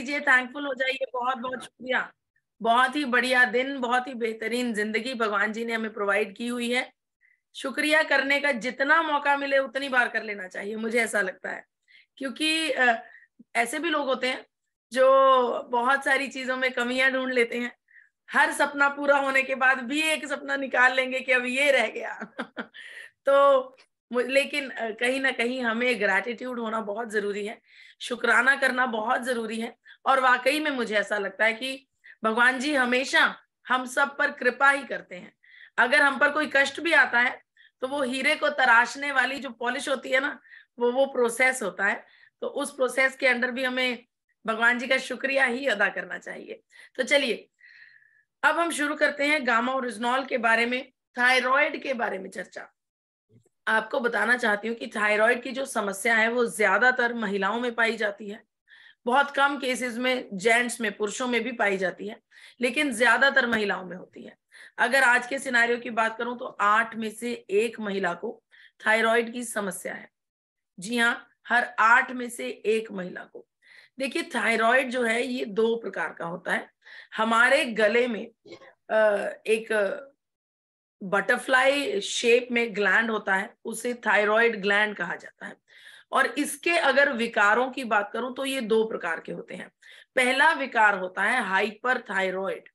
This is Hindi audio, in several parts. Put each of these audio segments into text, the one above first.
थैंकफुल हो जाइए। बहुत बहुत शुक्रिया। बहुत ही बढ़िया दिन, बहुत ही बेहतरीन जिंदगी भगवान जी ने हमें प्रोवाइड की हुई है। शुक्रिया करने का जितना मौका मिले उतनी बार कर लेना चाहिए, मुझे ऐसा लगता है। क्योंकि ऐसे भी लोग होते हैं जो बहुत सारी चीजों में कमियां ढूंढ लेते हैं। हर सपना पूरा होने के बाद भी एक सपना निकाल लेंगे कि अब ये रह गया। तो लेकिन कहीं ना कहीं हमें ग्रैटिट्यूड होना बहुत जरूरी है, शुक्राना करना बहुत जरूरी है। और वाकई में मुझे ऐसा लगता है कि भगवान जी हमेशा हम सब पर कृपा ही करते हैं। अगर हम पर कोई कष्ट भी आता है तो वो हीरे को तराशने वाली जो पॉलिश होती है ना, वो प्रोसेस होता है। तो उस प्रोसेस के अंदर भी हमें भगवान जी का शुक्रिया ही अदा करना चाहिए। तो चलिए अब हम शुरू करते हैं गामा ओरिजिनॉल के बारे में, थायराइड के बारे में चर्चा। आपको बताना चाहती हूँ कि थायराइड की जो समस्या है वो ज्यादातर महिलाओं में पाई जाती है। बहुत कम केसेस में जेंट्स में, पुरुषों में भी पाई जाती है, लेकिन ज्यादातर महिलाओं में होती है। अगर आज के सिनारियो की बात करूं तो 8 में से 1 महिला को थायराइड की समस्या है। जी हाँ, हर 8 में से 1 महिला को। देखिए थायराइड जो है ये 2 प्रकार का होता है। हमारे गले में एक बटरफ्लाई शेप में ग्लैंड होता है, उसे थायराइड ग्लैंड कहा जाता है। और इसके अगर विकारों की बात करूं तो ये 2 प्रकार के होते हैं। पहला विकार होता है हाइपर थायराइड,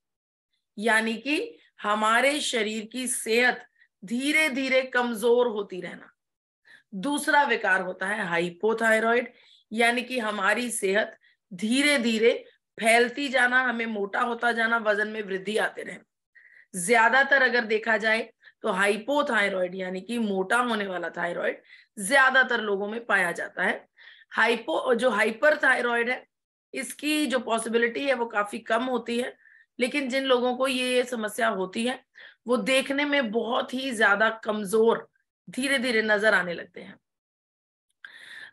यानी कि हमारे शरीर की सेहत धीरे धीरे कमजोर होती रहना। दूसरा विकार होता है हाइपोथायराइड, यानी कि हमारी सेहत धीरे धीरे फैलती जाना, हमें मोटा होता जाना, वजन में वृद्धि आते रहना। ज्यादातर अगर देखा जाए तो हाइपोथायराइड यानी कि मोटा होने वाला थायराइड ज्यादातर लोगों में पाया जाता है। जो हाइपर थायराइड है इसकी जो पॉसिबिलिटी है वो काफी कम होती है, लेकिन जिन लोगों को ये समस्या होती है वो देखने में बहुत ही ज्यादा कमजोर धीरे धीरे नजर आने लगते हैं।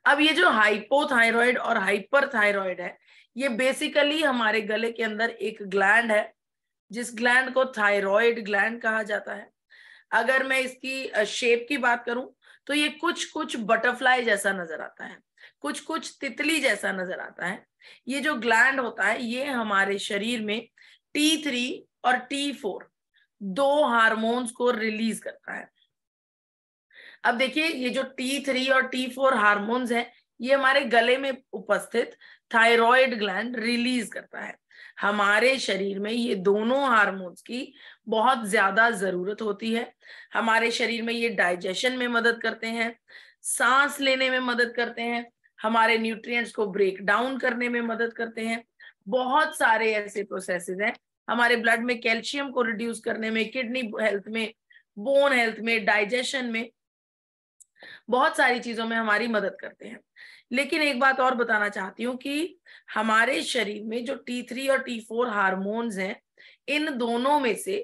अब ये जो हाइपोथायराइड और हाइपर थायराइड है, ये बेसिकली हमारे गले के अंदर एक ग्लैंड है जिस ग्लैंड को थायराइड ग्लैंड कहा जाता है। अगर मैं इसकी शेप की बात करूं तो ये कुछ कुछ बटरफ्लाई जैसा नजर आता है, कुछ कुछ तितली जैसा नजर आता है। ये जो ग्लैंड होता है ये हमारे शरीर में T3 और T4 2 हार्मोन्स को रिलीज करता है। अब देखिए ये जो T3 और T4 हार्मोन्स है ये हमारे गले में उपस्थित थायराइड ग्लैंड रिलीज करता है। हमारे शरीर में ये दोनों हार्मोन्स की बहुत ज्यादा जरूरत होती है। हमारे शरीर में ये डाइजेशन में मदद करते हैं, सांस लेने में मदद करते हैं, हमारे न्यूट्रिएंट्स को ब्रेक डाउन करने में मदद करते हैं। बहुत सारे ऐसे प्रोसेसेस हैं हमारे ब्लड में कैल्शियम को रिड्यूस करने में, किडनी हेल्थ में, बोन हेल्थ में, डाइजेशन में, बहुत सारी चीजों में हमारी मदद करते हैं। लेकिन एक बात और बताना चाहती हूँ कि हमारे शरीर में जो T3 और T4 हार्मोन्स हैं, इन दोनों में से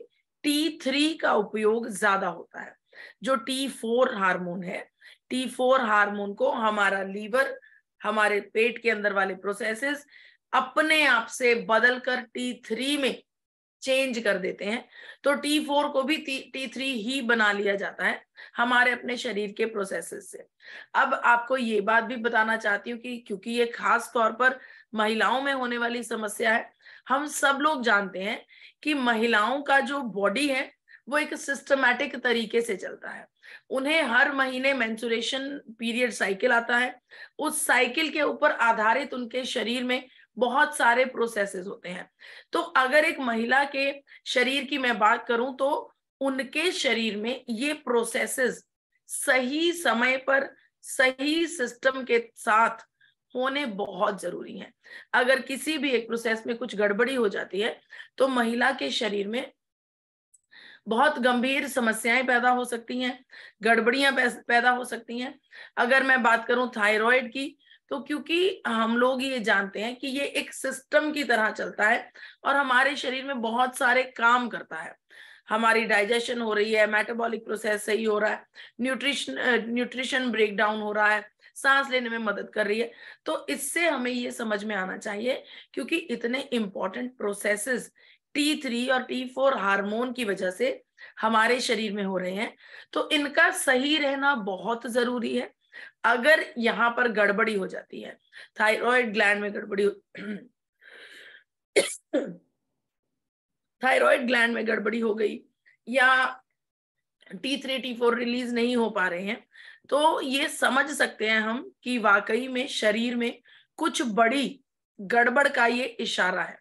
T3 का उपयोग ज्यादा होता है। जो T4 हार्मोन है, T4 हार्मोन को हमारा लीवर, हमारे पेट के अंदर वाले प्रोसेसेस अपने आप से बदलकर T3 में चेंज कर देते हैं। तो T4 को भी T3 ही बना लिया जाता है हमारे अपने शरीर के प्रोसेसेस से। अब आपको ये बात भी बताना चाहती हूँ कि क्योंकि ये खास तौर पर महिलाओं में होने वाली समस्या है, हम सब लोग जानते हैं कि महिलाओं का जो बॉडी है वो एक सिस्टमैटिक तरीके से चलता है। उन्हें हर महीने मेंस्ट्रुएशन पीरियड साइकिल आता है। उस साइकिल के ऊपर आधारित उनके शरीर में बहुत सारे प्रोसेसेस होते हैं। तो अगर एक महिला के शरीर की मैं बात करूं तो उनके शरीर में ये प्रोसेसेस सही समय पर सही सिस्टम के साथ होने बहुत जरूरी हैं। अगर किसी भी एक प्रोसेस में कुछ गड़बड़ी हो जाती है तो महिला के शरीर में बहुत गंभीर समस्याएं पैदा हो सकती हैं, गड़बड़ियां पैदा हो सकती हैं। अगर मैं बात करूं थायराइड की, तो क्योंकि हम लोग ये जानते हैं कि ये एक सिस्टम की तरह चलता है और हमारे शरीर में बहुत सारे काम करता है। हमारी डाइजेशन हो रही है, मेटाबॉलिक प्रोसेस सही हो रहा है, न्यूट्रिशन ब्रेक डाउन हो रहा है, सांस लेने में मदद कर रही है। तो इससे हमें ये समझ में आना चाहिए क्योंकि इतने इंपॉर्टेंट प्रोसेसेस T3 और T4 हार्मोन की वजह से हमारे शरीर में हो रहे हैं, तो इनका सही रहना बहुत जरूरी है। अगर यहाँ पर गड़बड़ी हो जाती है, थायराइड ग्लैंड में गड़बड़ी थायराइड ग्लैंड में गड़बड़ी हो गई या T3 T4 रिलीज नहीं हो पा रहे हैं, तो ये समझ सकते हैं हम कि वाकई में शरीर में कुछ बड़ी गड़बड़ का ये इशारा है।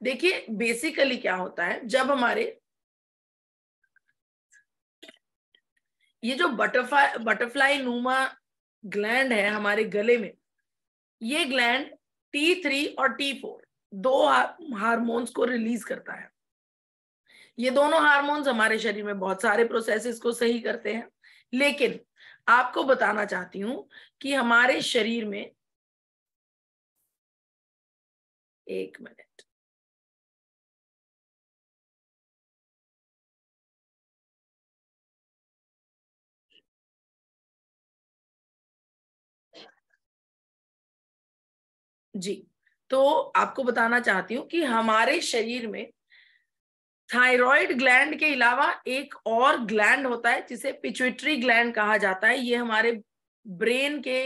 देखिए बेसिकली क्या होता है, जब हमारे ये जो बटरफ्लाई नुमा ग्लैंड है हमारे गले में, ये ग्लैंड T3 और T4 दो हार्मोन्स को रिलीज करता है। ये दोनों हार्मोन्स हमारे शरीर में बहुत सारे प्रोसेसेस को सही करते हैं, लेकिन आपको बताना चाहती हूं कि हमारे शरीर में, एक मिनट, जी, तो आपको बताना चाहती हूँ कि हमारे शरीर में थायराइड ग्लैंड के अलावा एक और ग्लैंड होता है जिसे पिट्यूटरी ग्लैंड कहा जाता है। ये हमारे ब्रेन के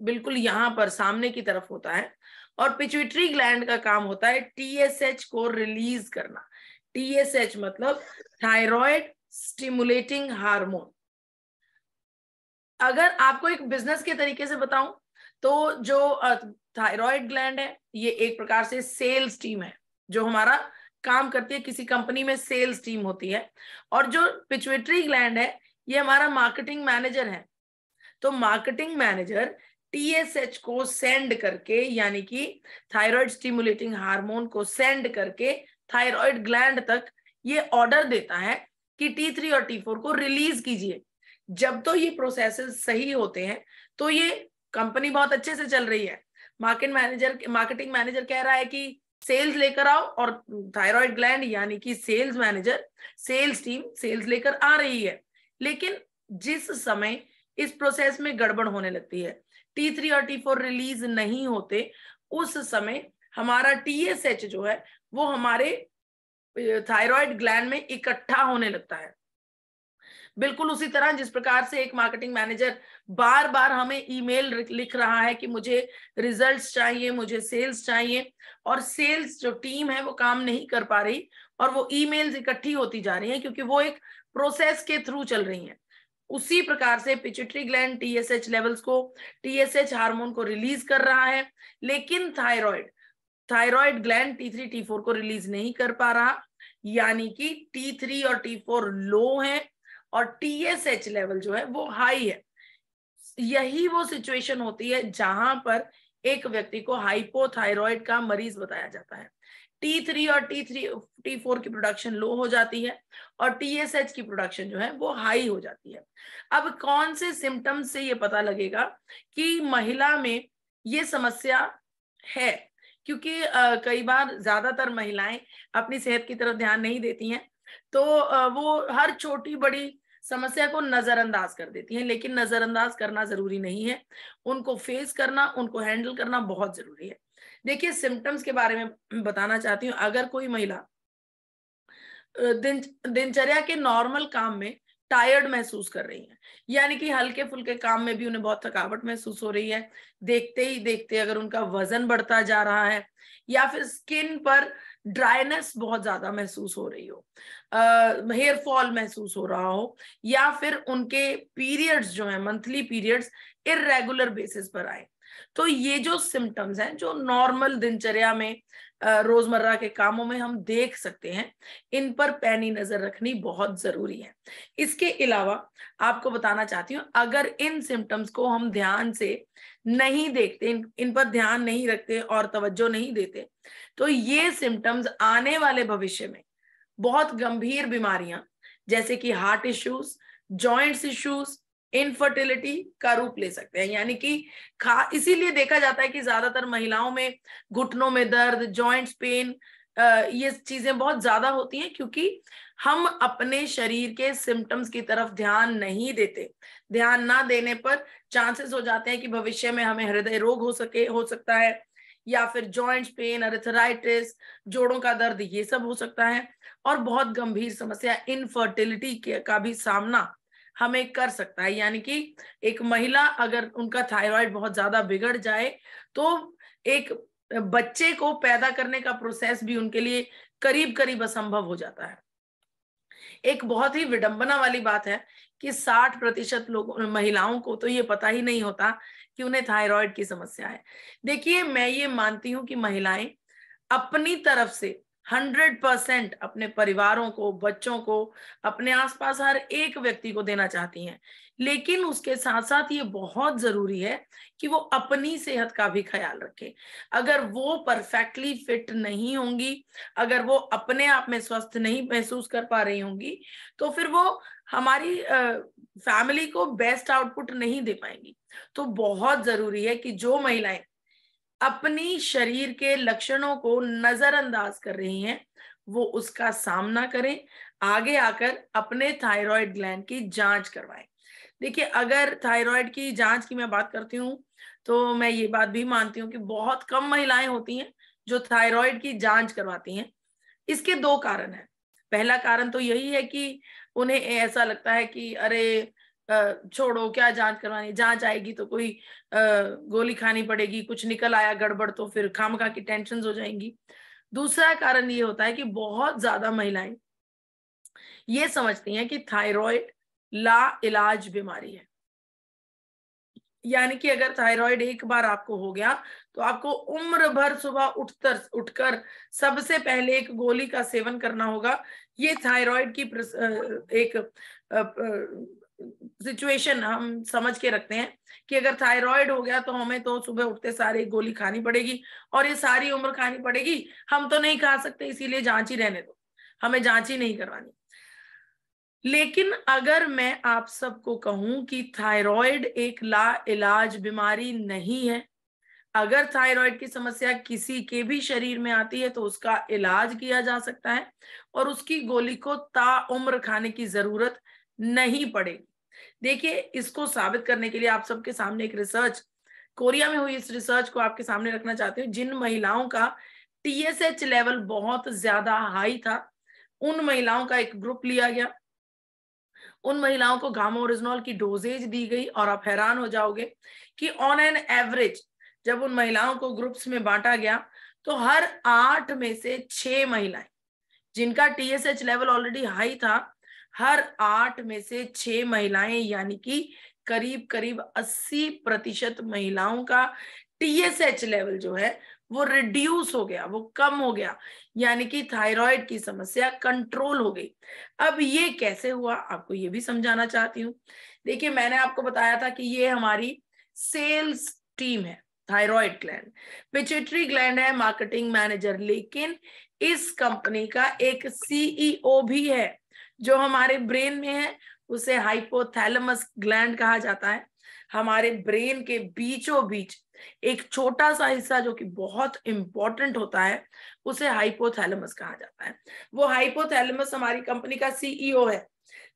बिल्कुल यहाँ पर सामने की तरफ होता है, और पिट्यूटरी ग्लैंड का काम होता है TSH को रिलीज करना। TSH मतलब थायराइड स्टिमुलेटिंग हार्मोन। अगर आपको एक बिजनेस के तरीके से बताऊं तो जो थायराइड ग्लैंड है ये एक प्रकार से सेल्स टीम है जो हमारा काम करती है, किसी कंपनी में सेल्स टीम होती है। और जो पिट्यूटरी ग्लैंड है ये हमारा मार्केटिंग मैनेजर है। तो मार्केटिंग मैनेजर TSH को सेंड करके, यानी कि थायराइड स्टिमुलेटिंग हार्मोन को सेंड करके थायराइड ग्लैंड तक ये ऑर्डर देता है कि T3 और T4 को रिलीज कीजिए। जब तो ये प्रोसेसेस सही होते हैं तो ये कंपनी बहुत अच्छे से चल रही है। मार्केटिंग मैनेजर कह रहा है कि सेल्स लेकर आओ, और थायराइड ग्लैंड यानी कि sales manager, sales team sales लेकर आ रही है। लेकिन जिस समय इस प्रोसेस में गड़बड़ होने लगती है, T3 और T4 रिलीज नहीं होते, उस समय हमारा TSH जो है वो हमारे थायराइड ग्लैंड में इकट्ठा होने लगता है। बिल्कुल उसी तरह जिस प्रकार से एक मार्केटिंग मैनेजर बार बार हमें ईमेल लिख रहा है कि मुझे रिजल्ट्स चाहिए, मुझे सेल्स चाहिए, और सेल्स जो टीम है वो काम नहीं कर पा रही और वो ईमेल्स इकट्ठी होती जा रही हैं क्योंकि वो एक प्रोसेस के थ्रू चल रही हैं। उसी प्रकार से पिट्यूटरी ग्लैंड TSH लेवल्स को, TSH हार्मोन को रिलीज कर रहा है, लेकिन थायराइड ग्लैंड T3 T4 को रिलीज नहीं कर पा रहा, यानी कि T3 और T4 लो है और TSH लेवल जो है वो हाई है। यही वो सिचुएशन होती है जहां पर एक व्यक्ति को हाइपोथायराइड का मरीज बताया जाता है। T3 और T4 की प्रोडक्शन लो हो जाती है और TSH की प्रोडक्शन जो है वो हाई हो जाती है। अब कौन से सिम्टम्स से ये पता लगेगा कि महिला में ये समस्या है, क्योंकि कई बार ज्यादातर महिलाएं अपनी सेहत की तरफ ध्यान नहीं देती हैं, तो वो हर छोटी बड़ी समस्या को नजरअंदाज कर देती हैं। लेकिन नजरअंदाज करना जरूरी नहीं है, उनको फेस करना, उनको हैंडल करना बहुत जरूरी है। देखिए सिम्टम्स के बारे में बताना चाहती हूँ। अगर कोई महिला दिनचर्या के नॉर्मल काम में टायर्ड महसूस कर रही है, यानी कि हल्के फुल्के काम में भी उन्हें बहुत थकावट महसूस हो रही है, देखते ही देखते अगर उनका वजन बढ़ता जा रहा है, या फिर स्किन पर ड्राइनेस बहुत ज्यादा महसूस हो रही हो, हेयर फॉल महसूस हो रहा हो, या फिर उनके पीरियड्स जो है, मंथली पीरियड्स इरेगुलर बेसिस पर आए, तो ये जो सिम्टम्स हैं जो नॉर्मल दिनचर्या में रोजमर्रा के कामों में हम देख सकते हैं, इन पर पैनी नजर रखनी बहुत जरूरी है। इसके अलावा आपको बताना चाहती हूँ, अगर इन सिम्टम्स को हम ध्यान से नहीं देखते, इन पर ध्यान नहीं रखते और तवज्जो नहीं देते, तो ये सिम्टम्स आने वाले भविष्य में बहुत गंभीर बीमारियां जैसे कि heart issues, joints issues, infertility का रूप ले सकते हैं। यानी कि इसीलिए देखा जाता है कि ज्यादातर महिलाओं में घुटनों में दर्द, जॉइंट्स पेन, ये चीजें बहुत ज्यादा होती हैं क्योंकि हम अपने शरीर के सिम्टम्स की तरफ ध्यान नहीं देते। ध्यान ना देने पर चांसेस हो जाते हैं कि भविष्य में हमें हृदय रोग हो सकता है, या फिर जॉइंट्स पेन, अर्थराइटिस, जोड़ों का दर्द, ये सब हो सकता है। और बहुत गंभीर समस्या इनफर्टिलिटी का भी सामना हमें कर सकता है। यानी कि एक महिला अगर उनका थायराइड बहुत ज्यादा बिगड़ जाए तो एक बच्चे को पैदा करने का प्रोसेस भी उनके लिए करीब करीब असंभव हो जाता है। एक बहुत ही विडंबना वाली बात है कि 60% लोगों महिलाओं को तो ये पता ही नहीं होता कि उन्हें थायराइड की समस्या है। देखिए, मैं ये मानती हूं कि महिलाएं अपनी तरफ से 100% अपने परिवारों को, बच्चों को, अपने आसपास हर एक व्यक्ति को देना चाहती हैं, लेकिन उसके साथ साथ ये बहुत जरूरी है कि वो अपनी सेहत का भी ख्याल रखें। अगर वो परफेक्टली फिट नहीं होंगी, अगर वो अपने आप में स्वस्थ नहीं महसूस कर पा रही होंगी, तो फिर वो हमारी फैमिली को बेस्ट आउटपुट नहीं दे पाएंगी। तो बहुत जरूरी है कि जो महिलाएं अपनी शरीर के लक्षणों को नजरअंदाज कर रही हैं, वो उसका सामना करें, आगे आकर अपने थायराइड ग्लैंड की जांच करवाएं। देखिए, अगर थायराइड की जांच की मैं बात करती हूँ, तो मैं ये बात भी मानती हूँ कि बहुत कम महिलाएं होती हैं जो थायराइड की जांच करवाती हैं। इसके दो कारण हैं। पहला कारण तो यही है कि उन्हें ऐसा लगता है कि अरे छोड़ो, क्या जांच करवानी, जांच आएगी तो कोई गोली खानी पड़ेगी, कुछ निकल आया गड़बड़ तो फिर खामखा की टेंशन हो जाएंगी। दूसरा कारण ये होता है कि बहुत ज्यादा महिलाएं ये समझती हैं कि थायराइड ला इलाज बीमारी है, यानी कि अगर थायराइड एक बार आपको हो गया तो आपको उम्र भर सुबह उठकर सबसे पहले एक गोली का सेवन करना होगा। ये थायराइड की एक सिचुएशन हम समझ के रखते हैं कि अगर थायराइड हो गया तो हमें तो सुबह उठते सारे गोली खानी पड़ेगी और ये सारी उम्र खानी पड़ेगी, हम तो नहीं खा सकते, इसीलिए जांच ही रहने दो, हमें जांच ही नहीं करवानी। लेकिन अगर मैं आप सबको कहूं कि थायराइड एक ला इलाज बीमारी नहीं है, अगर थायराइड की समस्या किसी के भी शरीर में आती है तो उसका इलाज किया जा सकता है और उसकी गोली को ताउम्र खाने की जरूरत नहीं पड़ेगी। देखिए, इसको साबित करने के लिए आप सबके सामने एक रिसर्च, कोरिया में हुई इस रिसर्च को आपके सामने रखना चाहती हूँ। जिन महिलाओं का TSH लेवल बहुत ज्यादा हाई था, उन महिलाओं का एक ग्रुप लिया गया, उन महिलाओं को गामा ओरिजिनॉल की डोजेज दी गई और आप हैरान हो जाओगे कि ऑन एन एवरेज जब उन महिलाओं को ग्रुप्स में बांटा गया तो हर 8 में से 6 महिलाएं जिनका TSH लेवल ऑलरेडी हाई था, हर 8 में से 6 महिलाएं यानी कि करीब करीब 80% महिलाओं का TSH लेवल जो है वो रिड्यूस हो गया, वो कम हो गया, यानी कि थायराइड की समस्या कंट्रोल हो गई। अब ये कैसे हुआ, आपको ये भी समझाना चाहती हूँ। देखिए, मैंने आपको बताया था कि ये हमारी सेल्स टीम है, थायराइड ग्लैंड, पिट्यूटरी ग्लैंड है मार्केटिंग मैनेजर, लेकिन इस कंपनी का एक CEO भी है जो हमारे ब्रेन में है, उसे हाइपोथैलेमस ग्लैंड कहा जाता है। हमारे ब्रेन के बीचों बीच एक छोटा सा हिस्सा जो कि बहुत इंपॉर्टेंट होता है, उसे हाइपोथैलेमस कहा जाता है। वो हाइपोथैलेमस हमारी कंपनी का CEO है।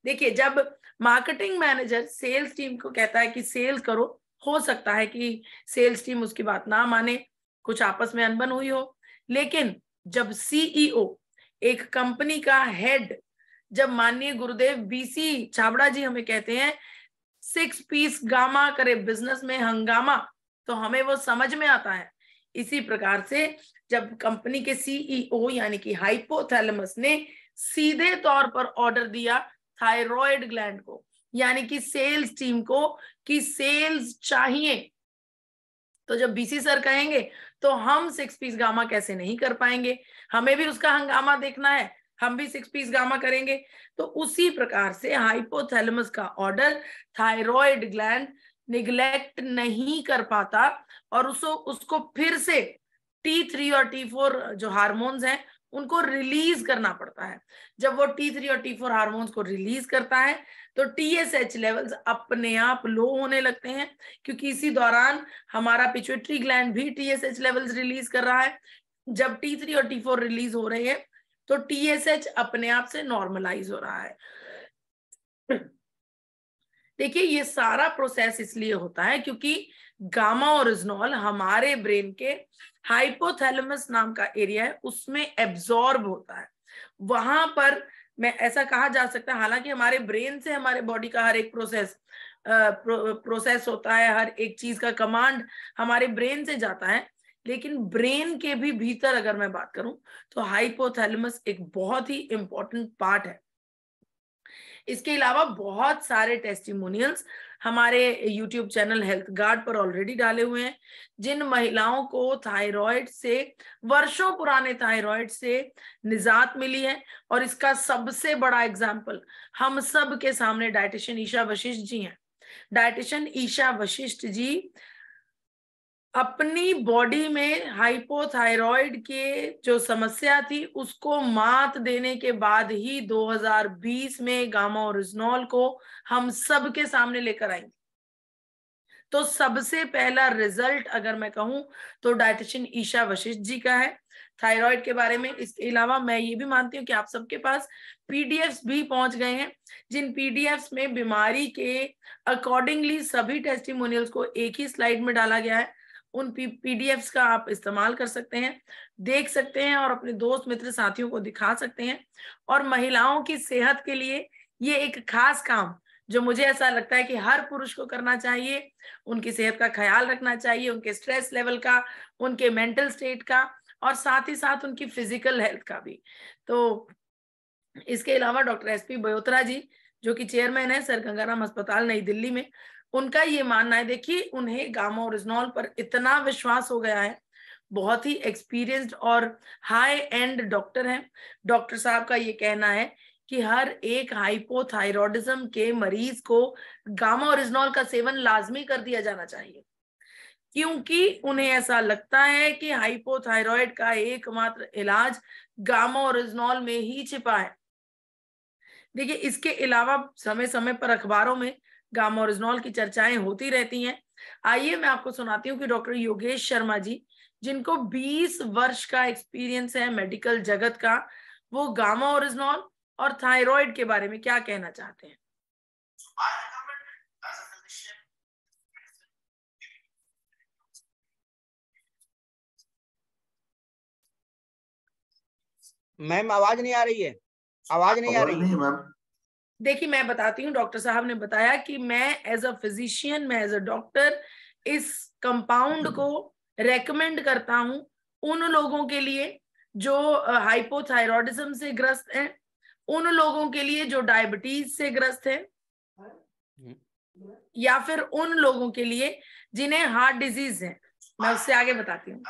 देखिए, जब मार्केटिंग मैनेजर सेल्स टीम को कहता है कि सेल्स करो, हो सकता है कि सेल्स टीम उसकी बात ना माने, कुछ आपस में अनबन हुई हो, लेकिन जब CEO, एक कंपनी का हेड, जब माननीय गुरुदेव BC छाबड़ा जी हमें कहते हैं 6 पीस गामा करे बिजनेस में हंगामा, तो हमें वो समझ में आता है। इसी प्रकार से जब कंपनी के CEO यानी कि हाइपोथैलेमस ने सीधे तौर पर ऑर्डर दिया थायराइड ग्लैंड को, यानी कि सेल्स टीम को, कि सेल्स चाहिए, तो जब BC सर कहेंगे तो हम 6 पीस गामा कैसे नहीं कर पाएंगे, हमें भी उसका हंगामा देखना है, हम भी 6 पीस गामा करेंगे। तो उसी प्रकार से हाइपोथैलेमस का ऑर्डर थायराइड ग्लैंड निग्लेक्ट नहीं कर पाता और उसको फिर से T3 और T4 जो हार्मोन्स हैं उनको रिलीज करना पड़ता है। जब वो T3 और T4 हार्मोन्स को रिलीज करता है तो TSH लेवल्स अपने आप लो होने लगते हैं, क्योंकि इसी दौरान हमारा पिट्यूटरी ग्लैंड भी TSH लेवल्स रिलीज कर रहा है। जब T3 और T4 रिलीज हो रहे हैं तो TSH अपने आप से नॉर्मलाइज हो रहा है। देखिए, ये सारा प्रोसेस इसलिए होता है क्योंकि गामा ओरिजिनॉल हमारे ब्रेन के हाइपोथैलेमस नाम का एरिया है, उसमें एब्जॉर्ब होता है। वहां पर मैं ऐसा कहा जा सकता है, हालांकि हमारे ब्रेन से हमारे बॉडी का हर एक प्रोसेस होता है, हर एक चीज का कमांड हमारे ब्रेन से जाता है, लेकिन ब्रेन के भी भीतर अगर मैं बात करूं तो हाइपोथैलेमस एक बहुत ही इंपॉर्टेंट पार्ट है। इसके अलावा बहुत सारे टेस्टिमोनियल्स हमारे YouTube चैनल हेल्थ गार्ड पर ऑलरेडी डाले हुए हैं, जिन महिलाओं को थायराइड से, वर्षों पुराने थायराइड से निजात मिली है। और इसका सबसे बड़ा एग्जाम्पल हम सब के सामने डाइटिशियन ईशा वशिष्ठ जी हैं। डाइटिशियन ईशा वशिष्ठ जी अपनी बॉडी में हाइपोथायराइड के जो समस्या थी उसको मात देने के बाद ही 2020 में गामा ओरिजिनॉल को हम सब के सामने लेकर आएंगे। तो सबसे पहला रिजल्ट अगर मैं कहूं तो डाइटिशियन ईशा वशिष्ठ जी का है थायराइड के बारे में। इसके अलावा मैं ये भी मानती हूँ कि आप सबके पास पीडीएफ्स भी पहुंच गए हैं, जिन पीडीएफ्स में बीमारी के अकॉर्डिंगली सभी टेस्टिमोनियल्स को एक ही स्लाइड में डाला गया है। उन पीडीएफ्स का आप इस्तेमाल कर सकते हैं, देख सकते हैं और अपने दोस्त मित्र साथियों को दिखा सकते हैं। और महिलाओं की सेहत के लिए ये एक खास काम जो मुझे ऐसा लगता है कि हर पुरुष को करना चाहिए, उनकी सेहत का ख्याल रखना चाहिए, उनके स्ट्रेस लेवल का, उनके मेंटल स्टेट का और साथ ही साथ उनकी फिजिकल हेल्थ का भी। तो इसके अलावा डॉक्टर एसपी बयोत्रा जी जो कि चेयरमैन है सर गंगाराम अस्पताल नई दिल्ली में, उनका ये मानना है, देखिए उन्हें गामा ओरिजिनॉल पर इतना विश्वास हो गया है, बहुत ही एक्सपीरियंस्ड और हाई एंड डॉक्टर हैं। डॉक्टर साहब का ये कहना है कि हर एक हाइपोथायरॉयडिज्म के मरीज को गामा ओरिजिनॉल का सेवन लाजमी कर दिया जाना चाहिए, क्योंकि उन्हें ऐसा लगता है कि हाइपोथायराइड का एकमात्र इलाज गामा ओरिजिनॉल में ही छिपा है। देखिए इसके अलावा समय समय पर अखबारों में गामा ओरिजिनॉल की चर्चाएं होती रहती हैं। आइए मैं आपको सुनाती हूँ कि डॉक्टर योगेश शर्मा जी, जिनको 20 वर्ष का एक्सपीरियंस है मेडिकल जगत का, वो गामा ओरिजिनॉल और थायराइड के बारे में क्या कहना चाहते हैं। मैम आवाज नहीं आ रही है, आवाज नहीं आ रही है मैम। देखिए मैं बताती हूँ, डॉक्टर साहब ने बताया कि मैं एज अ फिजिशियन, मैं एज अ डॉक्टर इस कंपाउंड को रेकमेंड करता हूँ उन लोगों के लिए जो हाइपोथायरॉयडिज्म से ग्रस्त हैं, उन लोगों के लिए जो डायबिटीज से ग्रस्त है, या फिर उन लोगों के लिए जिन्हें हार्ट डिजीज है। मैं उससे आगे बताती हूँ।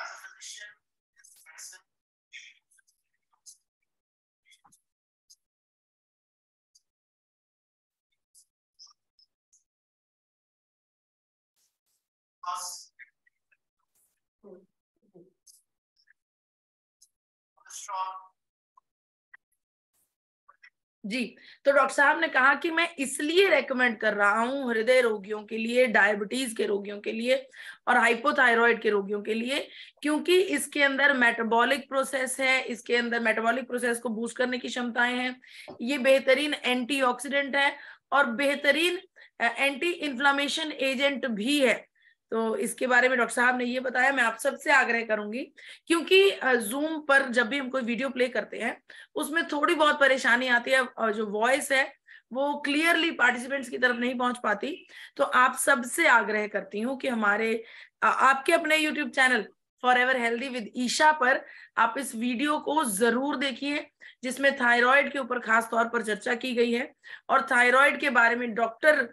जी, तो डॉक्टर साहब ने कहा कि मैं इसलिए रेकमेंड कर रहा हूं हृदय रोगियों के लिए, डायबिटीज के रोगियों के लिए और हाइपोथायराइड के रोगियों के लिए, क्योंकि इसके अंदर मेटाबॉलिक प्रोसेस है, इसके अंदर मेटाबॉलिक प्रोसेस को बूस्ट करने की क्षमताएं हैं, ये बेहतरीन एंटीऑक्सीडेंट है और बेहतरीन एंटी इन्फ्लामेशन एजेंट भी है। तो इसके बारे में डॉक्टर साहब ने ये बताया। मैं आप सबसे आग्रह करूंगी, क्योंकि जूम पर जब भी हम कोई वीडियो प्ले करते हैं उसमें थोड़ी बहुत परेशानी आती है, जो वॉइस है वो क्लियरली पार्टिसिपेंट्स की तरफ नहीं पहुंच पाती। तो आप सबसे आग्रह करती हूँ कि हमारे आपके अपने YouTube channel forever healthy with Isha पर आप इस वीडियो को जरूर देखिए, जिसमें थायराइड के ऊपर खास तौर पर चर्चा की गई है और थायराइड के बारे में डॉक्टर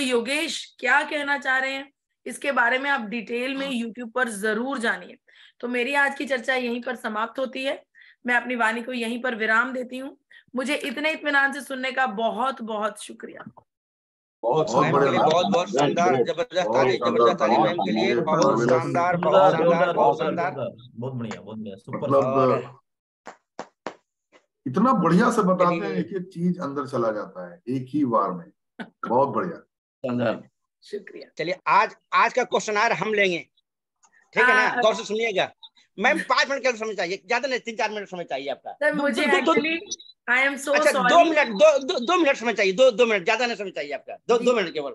योगेश क्या कहना चाह रहे हैं इसके बारे में आप डिटेल में यूट्यूब पर जरूर जानिए। तो मेरी आज की चर्चा यहीं पर समाप्त होती है। मैं अपनी वाणी को यहीं पर विराम देती हूँ। मुझे इतने इत्मीनान से सुनने का बहुत बहुत शुक्रिया। बहुत बहुत शानदार, जबरदस्त ताली मैम के लिए, बहुत शानदार, बहुत शानदार, बहुत शानदार, बहुत बढ़िया सुपर। मतलब इतना बढ़िया से बताते हैं, एक एक चीज अंदर चला जाता है एक ही बार में। बहुत बढ़िया, शुक्रिया। चलिए आज का क्वेश्चन हम लेंगे, ठीक है ना? गौर से सुनिएगा मैम। 5 मिनट का समय चाहिए, ज्यादा नहीं, 3-4 मिनट समय चाहिए आपका। सर मुझे एक्चुअली आई एम सो अच्छा, सॉरी, 2 मिनट समय चाहिए, 2 मिनट, ज्यादा नहीं समय चाहिए आपका, 2 मिनट केवल।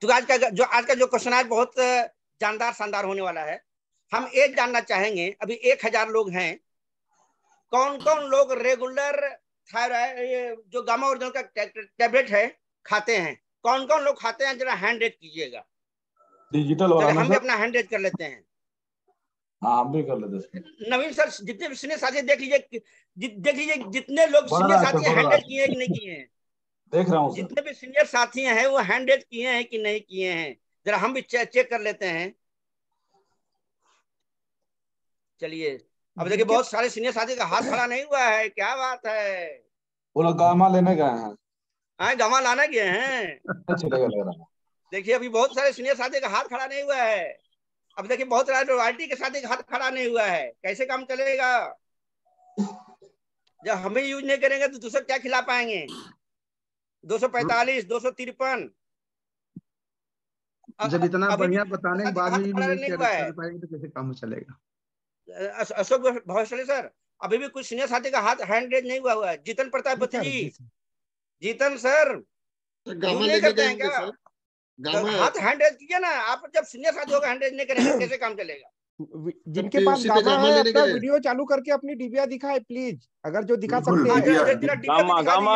तो आज का जो क्वेश्चन बहुत जानदार शानदार होने वाला है। हम एक जानना चाहेंगे, अभी 1000 लोग हैं, कौन कौन लोग रेगुलर थायराइड जो गामा ओरिजिनल का टैबलेट है खाते हैं? कौन कौन लोग खाते हैं? जरा हैंड रेज कीजिएगा। डिजिटल हम भी अपना हैंड रेज कर लेते हैं। हाँ हम भी कर लेते हैं। नवीन सर जितने भी सीनियर साथी देख लीजिए, जितने लोग बढ़ सीनियर रहा है सर, साथी बढ़ रहा हैंडल है। किए हैं कि नहीं किए हैं, देख रहा हूँ सर। जितने भी सीनियर साथी हैं वो हैंडल किए हैं कि नहीं किए हैं, जरा हम भी चेक कर लेते हैं। चलिए अब देखिए बहुत सारे सीनियर साथी का हाथ खड़ा नहीं हुआ है, क्या बात है। वो लोग गामा लेने गए हैं। हाँ गवा लाना गए हैं। चलेगा लग रहा है। देखिए अभी बहुत सारे सीनियर साथी का हाथ खड़ा नहीं हुआ है। अब देखिए बहुत सारे रॉयल्टी के साथी का हाथ खड़ा नहीं हुआ है, कैसे काम चलेगा। जब हमें यूज नहीं करेंगे तो दूसरे क्या खिला पाएंगे। 245, 253। जब इतना अभी भी बढ़िया बताने के साथी का बाद में हाथ भी खड़ा नहीं नहीं हुआ है। कर पाएंगे तो कैसे काम चलेगा। अशोक भोसले सर, अभी भी कुछ सीनियर साथी का हाथ हैंड रेज नहीं हुआ है। जीतन प्रताप बच्चन जी, जीतन सर यूज नहीं करते हैं क्या। तो हाथ हैंड रेज कीजिए ना आप, जब सीनियर साथी होगा हैंड रेज नहीं करेंगे कैसे काम चलेगा। जिनके पास गामा है अपना वीडियो चालू करके अपनी डिबिया दिखाए प्लीज, अगर जो दिखा सकते हैं। गामा गामा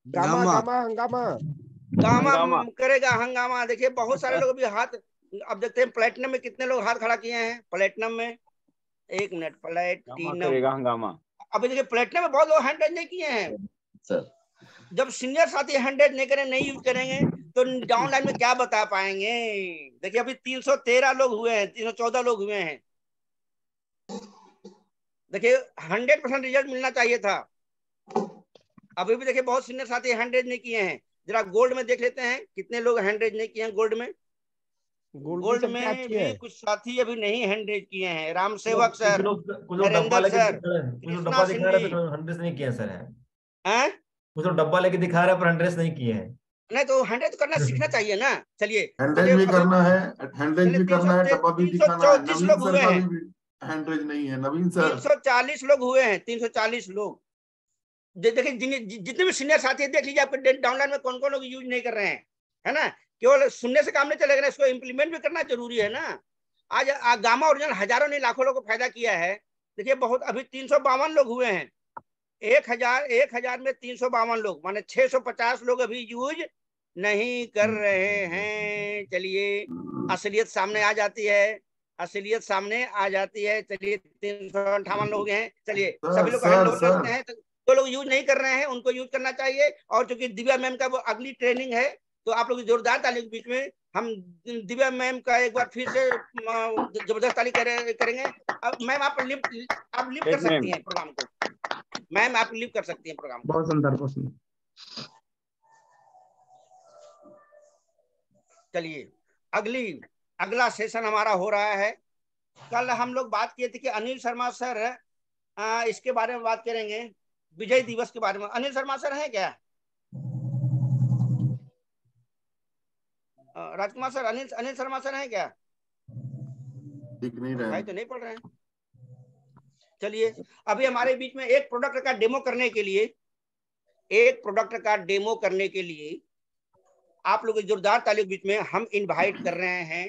गामा गामा हंगामा गामा करेगा हंगामा। देखिए बहुत सारे लोग भी हाथ, अब देखते हैं प्लेटिनम में कितने लोग हाथ खड़ा किए हैं। प्लेटिनम में 1 मिनट, प्लेटिनम हंगामा। अभी देखिए प्लेटिनम में बहुत लोग हैंड रेज नहीं किए हैं सर। जब सीनियर साथी हैंड रेज नहीं करें, नहीं यूज करेंगे तो डाउन लाइन में क्या बता पाएंगे। देखिए अभी 313 लोग हुए हैं, 314 लोग हुए हैं। देखिए 100% रिजल्ट मिलना चाहिए था। अभी भी देखिए बहुत सीनियर साथी हैंड रेज नहीं किए हैं। जरा गोल्ड में देख लेते हैं कितने लोग हैंड रेज नहीं किए हैं। गोल्ड में भी कुछ साथी अभी नहीं हैंड रेज किए हैं। राम सेवक सर, नरेंद्र सर, कृष्णा सिंह जी नहीं किए सर हैं। कुछ लोग डब्बा लेके दिखा रहे हैं पर हैंड नहीं किए हैं। नहीं तो हैंड रेज करना सीखना चाहिए ना। चलिए हैंडरेज भी करना है, हैंडरेज भी करना है, डब्बा भी दिखाना है। 334 नवीन लोग सर हुए का हैं। भी हैंडरेज नहीं है। नवीन सर 340 लोग हुए हैं, 340 लोग। देखिए जितने भी सीनियर साथी देख लीजिए आपके डाउनलाइन में कौन कौन लोग यूज नहीं कर रहे हैं, है ना। केवल सुनने से काम नहीं चलेगा ना, इसको इम्प्लीमेंट भी करना जरूरी है ना। आज गामा ओरिजिनल हजारों नहीं लाखों लोगों को फायदा किया है। देखिए बहुत अभी 352 लोग हुए हैं। 1000 में 352 लोग, माने 650 लोग अभी यूज नहीं कर रहे हैं। चलिए असलियत सामने आ जाती है, असलियत सामने आ जाती है। चलिए 358 लोग हैं। चलिए सभी लोग हैंड ओवर करते हैं। तो लोग यूज नहीं कर रहे हैं, उनको यूज करना चाहिए। और चूंकि दिव्या मैम का वो अगली ट्रेनिंग है, तो आप लोग जोरदार ताली के बीच में हम दिव्या मैम का एक बार फिर से जबरदस्त ताली करेंगे। अब मैम आप लिफ्ट कर सकती हैं प्रोग्राम को। मैम आप लिफ्ट कर सकती हैं प्रोग्राम को। बहुत सुंदर, बहुत सुंदर। चलिए अगला सेशन हमारा हो रहा है। कल हम लोग बात किए थे कि अनिल शर्मा सर इसके बारे में बात करेंगे, विजय दिवस के बारे में। अनिल शर्मा सर हैं क्या? राजकुमार सर, अनिल शर्मा सर हैं क्या? दिख नहीं रहे भाई तो नहीं पढ़ रहे हैं। चलिए अभी हमारे बीच में एक प्रोडक्ट का डेमो करने के लिए आप लोग जोरदार ताली के बीच में हम इनवाइट कर रहे हैं